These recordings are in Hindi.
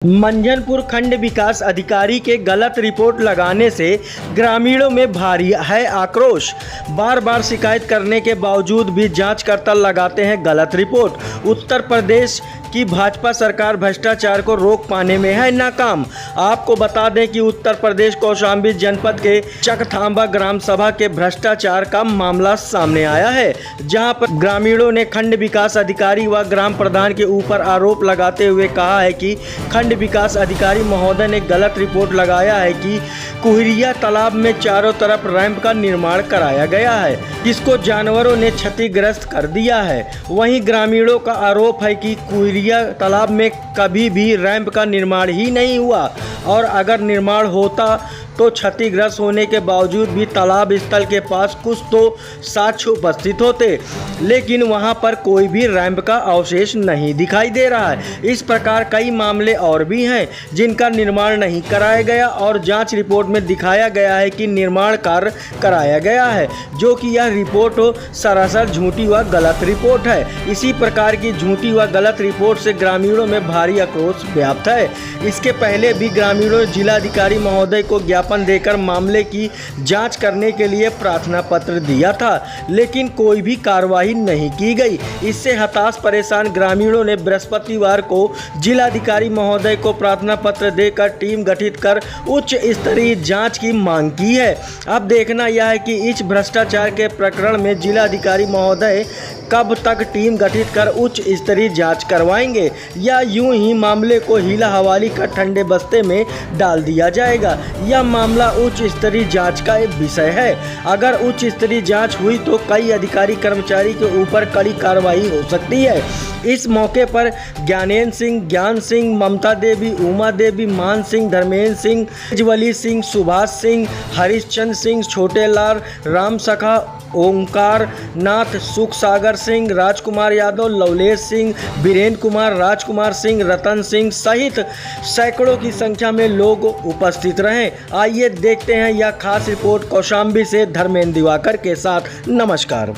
मंझनपुर खंड विकास अधिकारी के गलत रिपोर्ट लगाने से ग्रामीणों में भारी है आक्रोश। बार बार शिकायत करने के बावजूद भी जांचकर्ता लगाते हैं गलत रिपोर्ट। उत्तर प्रदेश की भाजपा सरकार भ्रष्टाचार को रोक पाने में है नाकाम। आपको बता दें कि उत्तर प्रदेश कौशाम्बी जनपद के चकथांबा ग्राम सभा के भ्रष्टाचार का मामला सामने आया है, जहां पर ग्रामीणों ने खंड विकास अधिकारी व ग्राम प्रधान के ऊपर आरोप लगाते हुए कहा है कि खंड विकास अधिकारी महोदय ने गलत रिपोर्ट लगाया है कि कुहरिया तालाब में चारों तरफ रैंप का निर्माण कराया गया है, जिसको जानवरों ने क्षतिग्रस्त कर दिया है। वहीं ग्रामीणों का आरोप है कि कुहरिया तालाब में कभी भी रैंप का निर्माण ही नहीं हुआ और अगर निर्माण होता तो क्षतिग्रस्त होने के बावजूद भी तालाब स्थल के पास कुछ तो साक्ष्य उपस्थित होते, लेकिन वहां पर कोई भी रैंप का अवशेष नहीं दिखाई दे रहा है। इस प्रकार कई मामले और भी हैं जिनका निर्माण नहीं कराया गया और जांच रिपोर्ट में दिखाया गया है कि निर्माण कार्य कराया गया है, जो कि यह रिपोर्ट सरासर झूठी व गलत रिपोर्ट है। इसी प्रकार की झूठी व गलत रिपोर्ट से ग्रामीणों में भारी आक्रोश व्याप्त है। इसके पहले भी ग्रामीणों ने जिलाधिकारी महोदय को ज्ञापन देकर मामले की जांच करने के लिए प्रार्थना पत्र दिया था, लेकिन कोई भी कार्रवाई नहीं की गई। इससे हताश परेशान ग्रामीणों ने बृहस्पतिवार को जिलाधिकारी महोदय को प्रार्थना पत्र देकर टीम गठित कर उच्च स्तरीय जांच की मांग की है। अब देखना यह है कि इस भ्रष्टाचार के प्रकरण में जिलाधिकारी महोदय कब तक टीम गठित कर उच्च स्तरीय जांच करवाएंगे या यूं ही मामले को हीला हवाली कर ठंडे बस्ते में डाल दिया जाएगा। यह मामला उच्च स्तरीय जांच का एक विषय है। अगर उच्च स्तरीय जांच हुई तो कई अधिकारी कर्मचारी के ऊपर कड़ी कार्रवाई हो सकती है। इस मौके पर ज्ञानेन्द्र सिंह, ज्ञान सिंह, ममता देवी, उमा देवी, मान सिंह, धर्मेंद्र सिंह, तेजवली सिंह, सुभाष सिंह, हरिश्चंद्र सिंह, छोटेलाल, राम सखा, ओंकार नाथ, सुख सागर सिंह, राजकुमार यादव, लवलेश सिंह, वीरेंद्र कुमार, राजकुमार सिंह, रतन सिंह सहित सैकड़ों की संख्या में लोग उपस्थित रहे। आइए देखते हैं यह खास रिपोर्ट कौशाम्बी से धर्मेंद्र दिवाकर के साथ। नमस्कार।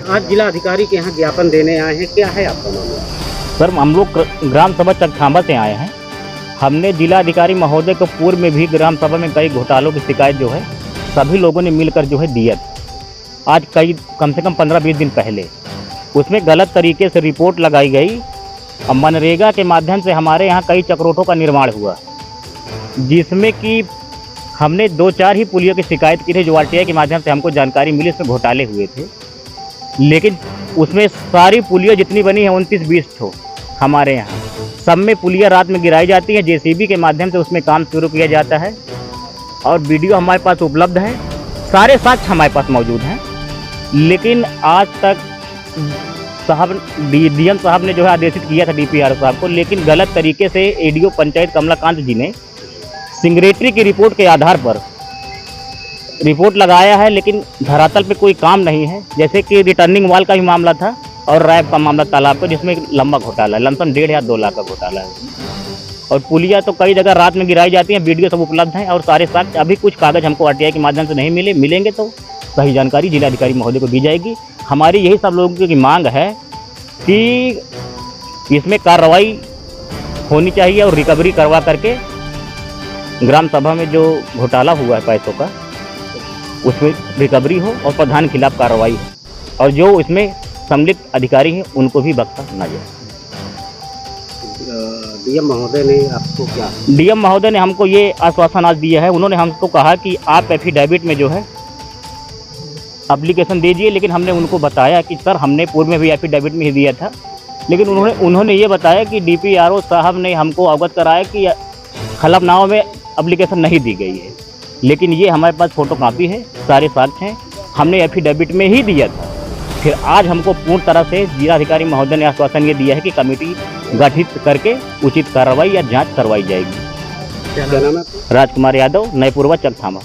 आज जिला अधिकारी के यहाँ ज्ञापन देने आए हैं, क्या है आपका मामला? सर, हम लोग ग्राम सभा चकथांबा से आए हैं। हमने जिला अधिकारी महोदय को पूर्व में भी ग्राम सभा में कई घोटालों की शिकायत जो है सभी लोगों ने मिलकर जो है दिया। आज कम से कम 15-20 दिन पहले उसमें गलत तरीके से रिपोर्ट लगाई गई और मनरेगा के माध्यम से हमारे यहाँ कई चक्रोटों का निर्माण हुआ, जिसमें कि हमने 2-4 ही पुलियों की शिकायत की थी जो RTI के माध्यम से हमको जानकारी मिली उसमें घोटाले हुए थे। लेकिन उसमें सारी पुलियाँ जितनी बनी हैं 29-20 ठो हमारे यहाँ, सब में पुलियाँ रात में गिराई जाती हैं। JCB के माध्यम से उसमें काम शुरू किया जाता है और वीडियो हमारे पास उपलब्ध है, सारे साक्ष्य हमारे पास मौजूद हैं। लेकिन आज तक DM साहब ने जो है आदेशित किया था DPR साहब को, लेकिन गलत तरीके से ADO पंचायत कमलाकांत जी ने सिंग्रेटरी की रिपोर्ट के आधार पर रिपोर्ट लगाया है, लेकिन धरातल पे कोई काम नहीं है। जैसे कि रिटर्निंग वॉल का भी मामला था और रैप का मामला तालाब का, जिसमें लंबा घोटाला है, लमसम 1.5 या 2 लाख का घोटाला है। और पुलिया तो कई जगह रात में गिराई जाती हैं, वीडियो सब उपलब्ध हैं और सारे साक्ष्य। अभी कुछ कागज़ हमको RTI के माध्यम से नहीं मिलेंगे तो सही जानकारी जिलाधिकारी महोदय को दी जाएगी। हमारी यही सब लोगों की मांग है कि इसमें कार्रवाई होनी चाहिए और रिकवरी करवा करके ग्राम सभा में जो घोटाला हुआ है पैसों का उसमें रिकवरी हो और प्रधान के खिलाफ कार्रवाई हो और जो इसमें सम्मिलित अधिकारी हैं उनको भी बख्शा न जाए। DM महोदय ने आपको क्या? DM महोदय ने हमको ये आश्वासन आज दिया है। उन्होंने हमको कहा कि आप एफिडेविट में जो है एप्लीकेशन दीजिए, लेकिन हमने उनको बताया कि सर हमने पूर्व में भी एफिडेविट में ही दिया था, लेकिन उन्होंने ये बताया कि DPRO साहब ने हमको अवगत कराया कि हलफनामा में एप्लीकेशन नहीं दी गई है। लेकिन ये हमारे पास फोटो कापी है, सारे साक्ष्य हैं, हमने एफिडेविट में ही दिया था। फिर आज हमको पूर्ण तरह से जिलाधिकारी महोदय ने आश्वासन ये दिया है कि कमेटी गठित करके उचित कार्रवाई या जांच करवाई जाएगी। क्या नाम है? राजकुमार यादव, नयपुरवा, चकथांबा।